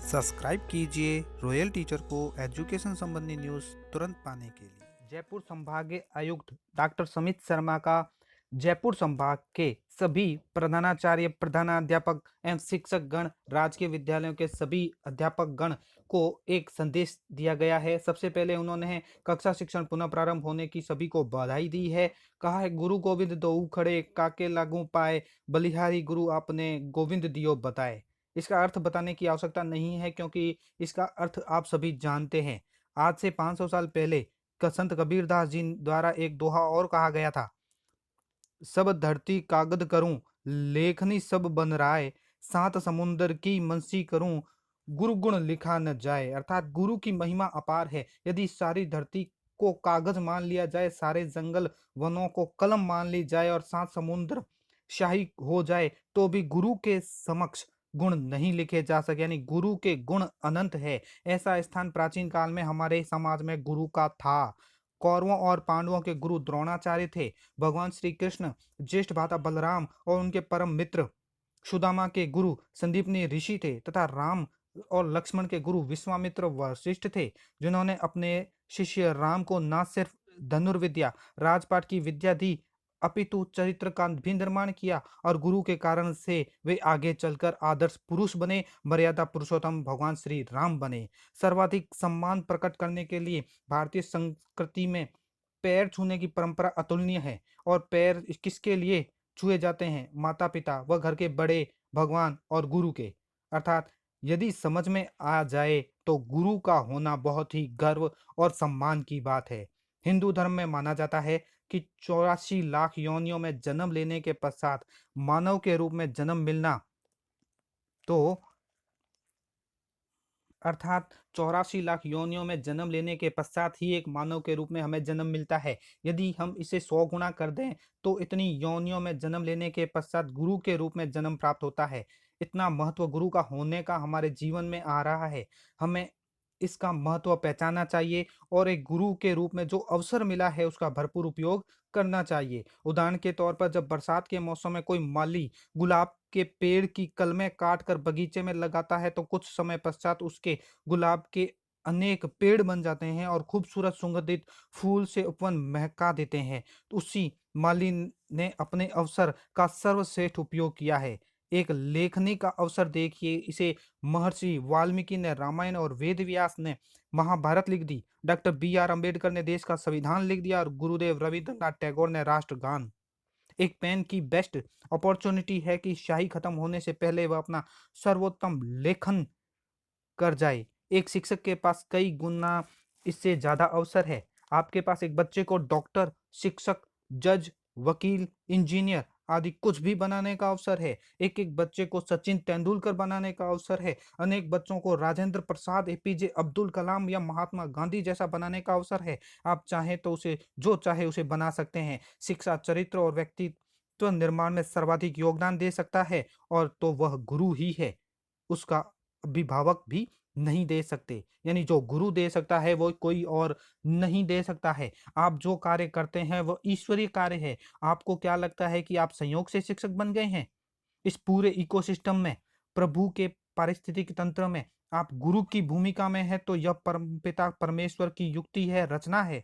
Subscribe कीजिए royal teacher को education संबंधी न्यूज़ तुरंत पाने के लिए। जयपुर संभागीय आयुक्त डॉक्टर समित शर्मा का जयपुर संभाग के सभी प्रधानाचार्य, प्रधानाध्यापक एवं शिक्षक गण, राजकीय विद्यालयों के सभी अध्यापक गण को एक संदेश दिया गया है। सबसे पहले उन्होंने कक्षा शिक्षण पुनः प्रारंभ होने की सभी को बधाई दी है। कहा है, गुरु गोविंद दोऊ खड़े, काके लागू पाए, बलिहारी गुरु आपने गोविंद दियो बताए। इसका अर्थ बताने की आवश्यकता नहीं है, क्योंकि इसका अर्थ आप सभी जानते हैं। आज से 500 साल पहले संत कबीरदास जी द्वारा एक दोहा और कहा गया था, सब धरती कागद करूं, लेखनी सब बन राय, सात समुंदर की मनसी करूं, गुरु गुण लिखा न जाए। अर्थात गुरु की महिमा अपार है। यदि सारी धरती को कागज मान लिया जाए, सारे जंगल वनों को कलम मान ली जाए और सात समुद्र शाही हो जाए, तो भी गुरु के समक्ष गुण नहीं लिखे जा सके। यानी गुरु के गुण अनंत है। ऐसा स्थान प्राचीन काल में हमारे समाज में गुरु का था। कौरवों और पांडवों के गुरु द्रोणाचार्य थे। भगवान श्री कृष्ण, ज्येष्ठ भ्राता बलराम और उनके परम मित्र सुदामा के गुरु संदीपनी ऋषि थे, तथा राम और लक्ष्मण के गुरु विश्वामित्र वशिष्ठ थे, जिन्होंने अपने शिष्य राम को न सिर्फ धनुर्विद्या, राजपाट की विद्या दी, अपितु चरित्र का भी निर्माण किया, और गुरु के कारण से वे आगे चलकर आदर्श पुरुष बने, मर्यादा पुरुषोत्तम भगवान श्री राम बने। सर्वाधिक सम्मान प्रकट करने के लिए भारतीय संस्कृति में पैर छूने की परंपरा अतुलनीय है। और पैर किसके लिए छुए जाते हैं? माता पिता व घर के बड़े, भगवान और गुरु के। अर्थात यदि समझ में आ जाए तो गुरु का होना बहुत ही गर्व और सम्मान की बात है। हिंदू धर्म में माना जाता है कि 84 लाख योनियों में जन्म लेने के पश्चात मानव के रूप में जन्म मिलना, तो अर्थात 84 लाख योनियों में जन्म लेने के पश्चात ही एक मानव के रूप में हमें जन्म मिलता है। यदि हम इसे 100 गुना कर दें तो इतनी योनियों में जन्म लेने के पश्चात गुरु के रूप में जन्म प्राप्त होता है। इतना महत्व गुरु का होने का हमारे जीवन में आ रहा है। हमें इसका महत्व पहचानना चाहिए और एक गुरु के रूप में जो अवसर मिला है उसका भरपूर उपयोग करना चाहिए। उदाहरण के तौर पर, जब बरसात के मौसम में कोई माली गुलाब के पेड़ की कलमें काट कर बगीचे में लगाता है, तो कुछ समय पश्चात उसके गुलाब के अनेक पेड़ बन जाते हैं और खूबसूरत सुगंधित फूल से उपवन महका देते हैं। तो उसी माली ने अपने अवसर का सर्वश्रेष्ठ उपयोग किया है। एक लेखनी का अवसर देखिए, इसे महर्षि वाल्मीकि ने रामायण और वेद व्यास ने महाभारत लिख दी, डॉक्टर BR अम्बेडकर ने देश का संविधान लिख दिया और गुरुदेव रविंद्रनाथ टैगोर ने राष्ट्रगान। एक पेन की बेस्ट अपॉर्चुनिटी है कि शाही खत्म होने से पहले वह अपना सर्वोत्तम लेखन कर जाए। एक शिक्षक के पास कई गुना इससे ज्यादा अवसर है। आपके पास एक बच्चे को डॉक्टर, शिक्षक, जज, वकील, इंजीनियर आदि कुछ भी बनाने का अवसर है। एक एक बच्चे को सचिन तेंदुलकर बनाने का अवसर है। अनेक बच्चों को राजेंद्र प्रसाद, APJ अब्दुल कलाम या महात्मा गांधी जैसा बनाने का अवसर है। आप चाहें तो उसे जो चाहे उसे बना सकते हैं। शिक्षा, चरित्र और व्यक्तित्व निर्माण में सर्वाधिक योगदान दे सकता है और तो वह गुरु ही है। उसका अभिभावक भी नहीं दे सकते। यानी जो गुरु दे सकता है वो कोई और नहीं दे सकता है। आप जो कार्य करते हैं वह ईश्वरीय कार्य है। आपको क्या लगता है कि आप संयोग से शिक्षक बन गए हैं? इस पूरे इकोसिस्टम में, प्रभु के पारिस्थितिक तंत्र में आप गुरु की भूमिका में है, तो यह परमपिता परमेश्वर की युक्ति है, रचना है,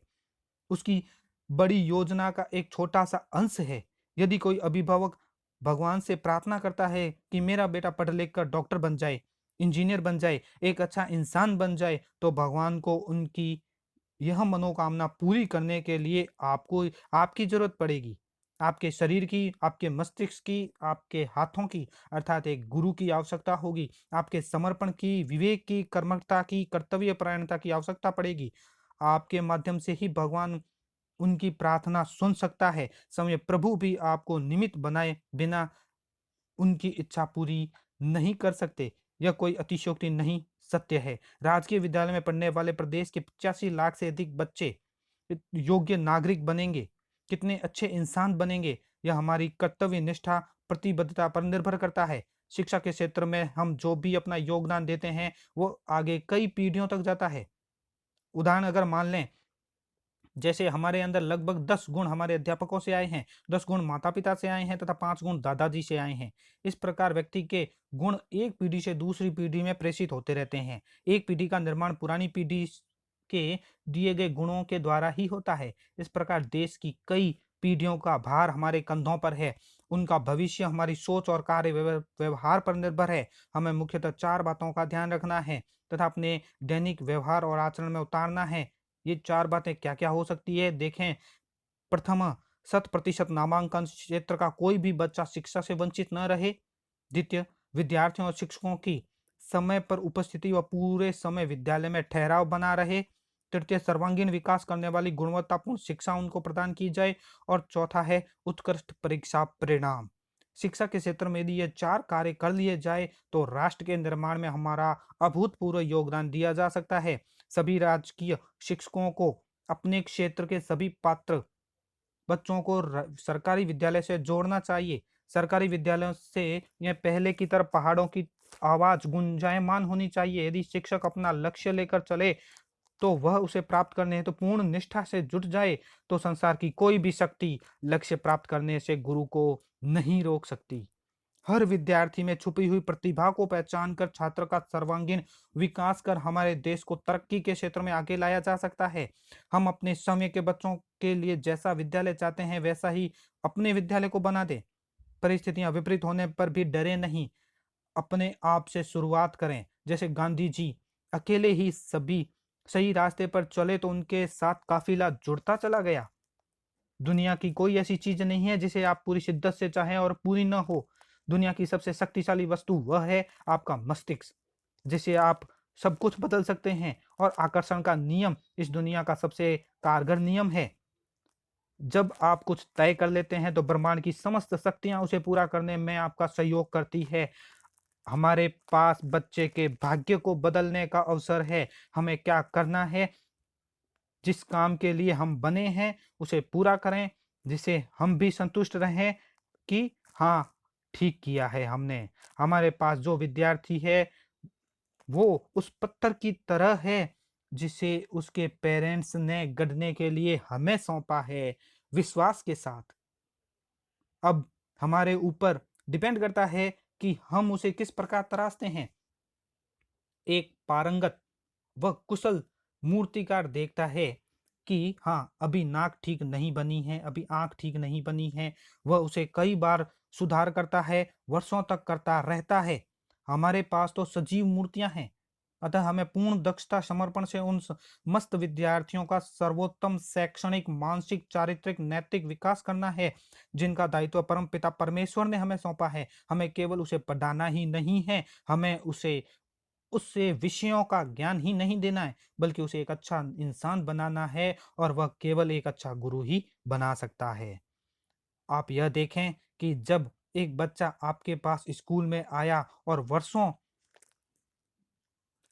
उसकी बड़ी योजना का एक छोटा सा अंश है। यदि कोई अभिभावक भगवान से प्रार्थना करता है कि मेरा बेटा पढ़ लिख कर डॉक्टर बन जाए, इंजीनियर बन जाए, एक अच्छा इंसान बन जाए, तो भगवान को उनकी यह मनोकामना पूरी करने के लिए आपको आपकी जरूरत पड़ेगी। आपके शरीर की, आपके मस्तिष्क की, आपके हाथों की, अर्थात एक गुरु की आवश्यकता होगी। आपके समर्पण की, विवेक की, कर्मठता की, कर्तव्य परायणता की आवश्यकता पड़ेगी। आपके माध्यम से ही भगवान उनकी प्रार्थना सुन सकता है। समय प्रभु भी आपको निमित्त बनाए बिना उनकी इच्छा पूरी नहीं कर सकते। यह कोई अतिशयोक्ति नहीं, सत्य है। राजकीय विद्यालय में पढ़ने वाले प्रदेश के 85 लाख से अधिक बच्चे योग्य नागरिक बनेंगे, कितने अच्छे इंसान बनेंगे, यह हमारी कर्तव्य निष्ठा, प्रतिबद्धता पर निर्भर करता है। शिक्षा के क्षेत्र में हम जो भी अपना योगदान देते हैं वो आगे कई पीढ़ियों तक जाता है। उदाहरण अगर मान लें जैसे हमारे अंदर लगभग 10 गुण हमारे अध्यापकों से आए हैं, 10 गुण माता-पिता से आए हैं तथा 5 गुण दादाजी से आए हैं। इस प्रकार व्यक्ति के गुण एक पीढ़ी से दूसरी पीढ़ी में प्रेषित होते रहते हैं। एक पीढ़ी का निर्माण पुरानी पीढ़ी के दिए गए गुणों के द्वारा ही होता है। इस प्रकार देश की कई पीढ़ियों का भार हमारे कंधों पर है। उनका भविष्य हमारी सोच और कार्य व्यवहार पर निर्भर है। हमें मुख्यतः 4 बातों का ध्यान रखना है तथा अपने दैनिक व्यवहार और आचरण में उतारना है। ये 4 बातें क्या-क्या हो सकती है? देखें, प्रथम, 100% नामांकन क्षेत्र का कोई भी बच्चा शिक्षा से वंचित न रहे। द्वितीय, विद्यार्थियों और शिक्षकों की समय पर उपस्थिति व पूरे समय विद्यालय में ठहराव बना रहे। तृतीय, सर्वांगीण विकास करने वाली गुणवत्तापूर्ण शिक्षा उनको प्रदान की जाए। और चौथा है उत्कृष्ट परीक्षा परिणाम। शिक्षा के क्षेत्र में यदि ये 4 कार्य कर लिए जाए तो राष्ट्र के निर्माण में हमारा अभूतपूर्व योगदान दिया जा सकता है। सभी राजकीय शिक्षकों को अपने क्षेत्र के सभी पात्र बच्चों को सरकारी विद्यालय से जोड़ना चाहिए। सरकारी विद्यालयों से यह पहले की तरह पहाड़ों की आवाज गुंजायमान होनी चाहिए। यदि शिक्षक अपना लक्ष्य लेकर चले तो वह उसे प्राप्त करने हेतु पूर्ण निष्ठा से जुट जाए तो संसार की कोई भी शक्ति लक्ष्य प्राप्त करने से गुरु को नहीं रोक सकती। हर विद्यार्थी में छुपी हुई प्रतिभा को पहचान कर छात्र का सर्वांगीण विकास कर हमारे देश को तरक्की के क्षेत्र में आगे लाया जा सकता है। हम अपने समय के बच्चों के लिए जैसा विद्यालय चाहते हैं वैसा ही अपने विद्यालय को बना दें। परिस्थितियां विपरीत होने पर भी डरे नहीं, अपने आप से शुरुआत करें। जैसे गांधी जी अकेले ही सभी सही रास्ते पर चले तो उनके साथ काफिला जुड़ता चला गया। दुनिया की कोई ऐसी चीज नहीं है जिसे आप पूरी शिद्दत से चाहें और पूरी न हो। दुनिया की सबसे शक्तिशाली वस्तु वह है आपका मस्तिष्क, जिसे आप सब कुछ बदल सकते हैं। और आकर्षण का नियम इस दुनिया का सबसे कारगर नियम है। जब आप कुछ तय कर लेते हैं तो ब्रह्मांड की समस्त शक्तियां उसे पूरा करने में आपका सहयोग करती है। हमारे पास बच्चे के भाग्य को बदलने का अवसर है। हमें क्या करना है? जिस काम के लिए हम बने हैं उसे पूरा करें, जिसे हम भी संतुष्ट रहें कि हाँ, ठीक किया है हमने। हमारे पास जो विद्यार्थी है वो उस पत्थर की तरह है जिसे उसके पेरेंट्स ने गढ़ने के लिए हमें सौंपा है, विश्वास के साथ। अब हमारे ऊपर डिपेंड करता है कि हम उसे किस प्रकार तराशते हैं। एक पारंगत व कुशल मूर्तिकार देखता है कि हाँ, अभी नाक ठीक नहीं बनी है, अभी आंख ठीक नहीं बनी है। वह उसे कई बार सुधार करता है, वर्षों तक करता रहता है। हमारे पास तो सजीव मूर्तियां हैं। अतः हमें पूर्ण दक्षता समर्पण से उन मस्त विद्यार्थियों का सर्वोत्तम शैक्षणिक, मानसिक, चारित्रिक, नैतिक विकास करना है, जिनका दायित्व परम पिता परमेश्वर ने हमें सौंपा है। हमें केवल उसे पढ़ाना ही नहीं है, हमें उसे उससे विषयों का ज्ञान ही नहीं देना है, बल्कि उसे एक अच्छा इंसान बनाना है। और वह केवल एक अच्छा गुरु ही बना सकता है। आप यह देखें कि जब एक बच्चा आपके पास स्कूल में आया और वर्षों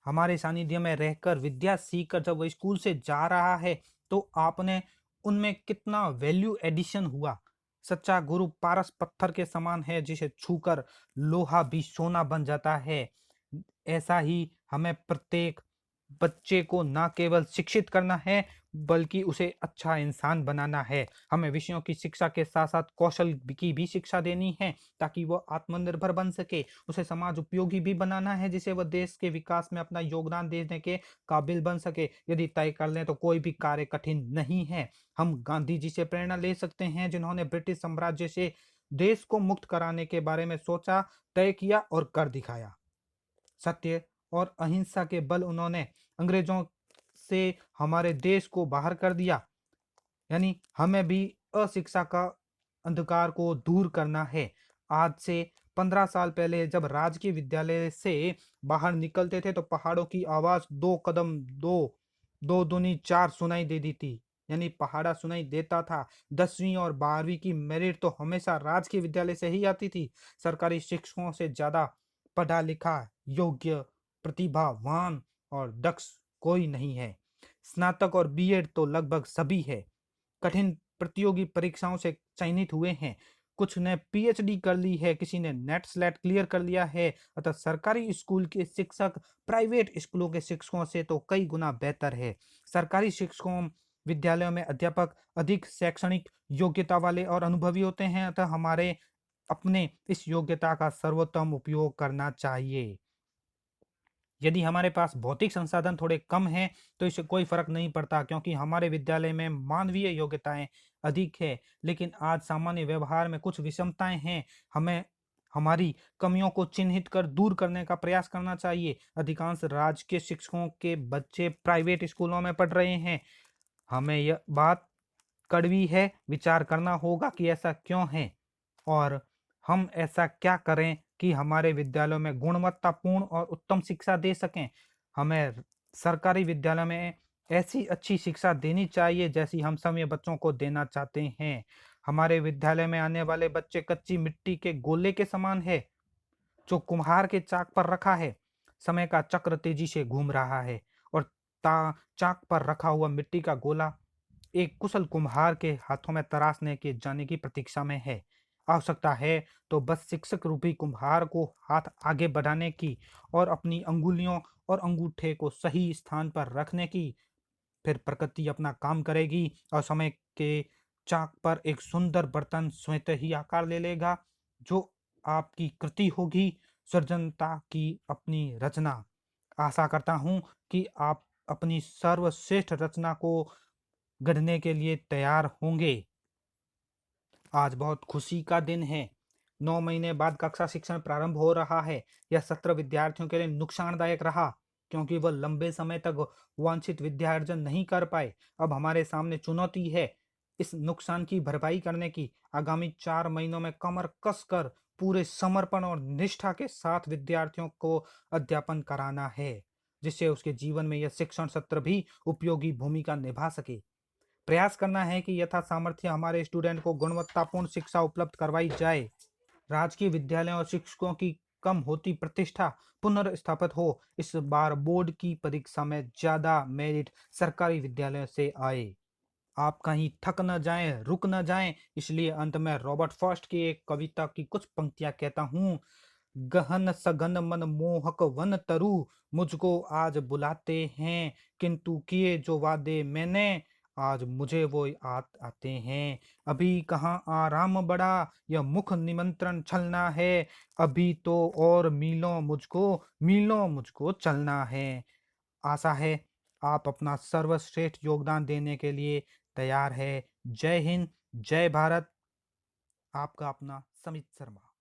हमारे सानिध्य में रहकर विद्या सीखकर जब वो स्कूल से जा रहा है तो आपने उनमें कितना वैल्यू एडिशन हुआ। सच्चा गुरु पारस पत्थर के समान है जिसे छूकर लोहा भी सोना बन जाता है। ऐसा ही हमें प्रत्येक बच्चे को ना केवल शिक्षित करना है बल्कि उसे अच्छा इंसान बनाना है। हमें विषयों की शिक्षा के साथ साथ कौशल की भी शिक्षा देनी है ताकि वह आत्मनिर्भर बन सके। उसे समाज उपयोगी भी बनाना है जिसे वह देश के विकास में अपना योगदान देने के काबिल बन सके। यदि तय कर लें तो कोई भी कार्य कठिन नहीं है। हम गांधी जी से प्रेरणा ले सकते हैं जिन्होंने ब्रिटिश साम्राज्य से देश को मुक्त कराने के बारे में सोचा, तय किया और कर दिखाया। सत्य और अहिंसा के बल उन्होंने अंग्रेजों से हमारे देश को बाहर कर दिया। यानी हमें भी अशिक्षा का अंधकार को दूर करना है। आज से 15 साल पहले जब राजकीय विद्यालय से बाहर निकलते थे तो पहाड़ों की आवाज 2 कदम, दो दो दूनी 4 सुनाई देती थी। यानी पहाड़ा सुनाई देता था। 10वीं और 12वीं की मेरिट तो हमेशा राजकीय विद्यालय से ही आती थी। सरकारी शिक्षकों से ज्यादा पढ़ा लिखा, योग्य, प्रतिभावान और दक्ष कोई नहीं है। स्नातक और बीएड तो लगभग सभी है। कठिन प्रतियोगी परीक्षाओं से चयनित हुए हैं। कुछ ने पीएचडी कर ली है, किसी ने नेट स्लेट क्लियर कर लिया है। अतः सरकारी स्कूल के शिक्षक प्राइवेट स्कूलों के शिक्षकों से तो कई गुना बेहतर है। सरकारी शिक्षकों विद्यालयों में अध्यापक अधिक शैक्षणिक योग्यता वाले और अनुभवी होते हैं, अतः हमारे अपने इस योग्यता का सर्वोत्तम उपयोग करना चाहिए। यदि हमारे पास भौतिक संसाधन थोड़े कम हैं, तो इससे कोई फ़र्क नहीं पड़ता, क्योंकि हमारे विद्यालय में मानवीय योग्यताएँ अधिक है। लेकिन आज सामान्य व्यवहार में कुछ विषमताएँ हैं। हमें हमारी कमियों को चिन्हित कर दूर करने का प्रयास करना चाहिए। अधिकांश राजकीय शिक्षकों के बच्चे प्राइवेट स्कूलों में पढ़ रहे हैं। हमें यह बात कड़वी है, विचार करना होगा कि ऐसा क्यों है और हम ऐसा क्या करें कि हमारे विद्यालयों में गुणवत्तापूर्ण और उत्तम शिक्षा दे सकें। हमें सरकारी विद्यालय में ऐसी अच्छी शिक्षा देनी चाहिए जैसी हम सभी बच्चों को देना चाहते हैं। हमारे विद्यालय में आने वाले बच्चे कच्ची मिट्टी के गोले के समान है, जो कुम्हार के चाक पर रखा है। समय का चक्र तेजी से घूम रहा है और चाक पर रखा हुआ मिट्टी का गोला एक कुशल कुम्हार के हाथों में तराशने के जाने की प्रतीक्षा में है। आवश्यकता है तो बस शिक्षक रूपी कुम्हार को हाथ आगे बढ़ाने की और अपनी अंगुलियों और अंगूठे को सही स्थान पर रखने की। फिर प्रकृति अपना काम करेगी और समय के चाक पर एक सुंदर बर्तन स्वतः ही आकार ले लेगा, जो आपकी कृति होगी, सृजनता की अपनी रचना। आशा करता हूँ कि आप अपनी सर्वश्रेष्ठ रचना को गढ़ने के लिए तैयार होंगे। आज बहुत खुशी का दिन है। 9 महीने बाद कक्षा शिक्षण प्रारंभ हो रहा है। यह सत्र विद्यार्थियों के लिए नुकसानदायक रहा, क्योंकि वह लंबे समय तक वांछित विद्या अर्जन नहीं कर पाए। अब हमारे सामने चुनौती है इस नुकसान की भरपाई करने की। आगामी 4 महीनों में कमर कसकर पूरे समर्पण और निष्ठा के साथ विद्यार्थियों को अध्यापन कराना है, जिससे उसके जीवन में यह शिक्षण सत्र भी उपयोगी भूमिका निभा सके। प्रयास करना है कि यथा सामर्थ्य हमारे स्टूडेंट को गुणवत्तापूर्ण शिक्षा उपलब्ध करवाई जाए। राजकीय विद्यालयों और शिक्षकों की कम होती प्रतिष्ठा पुनर्स्थापित हो। इस बार बोर्ड की परीक्षा में ज्यादा मेरिट सरकारी विद्यालयों से आए। आप कहीं थक न जाएं, रुक न जाएं, इसलिए अंत में रॉबर्ट फर्स्ट की एक कविता की कुछ पंक्तियां कहता हूँ। गहन सघन मन मोहक वन तरु, मुझको आज बुलाते हैं, किंतु किए जो वादे मैंने, आज मुझे वो याद आते हैं। अभी कहाँ आराम बड़ा, यह मुख निमंत्रण छलना है, अभी तो और मीलों मुझको चलना है। आशा है आप अपना सर्वश्रेष्ठ योगदान देने के लिए तैयार है। जय हिंद, जय भारत। आपका अपना समित शर्मा।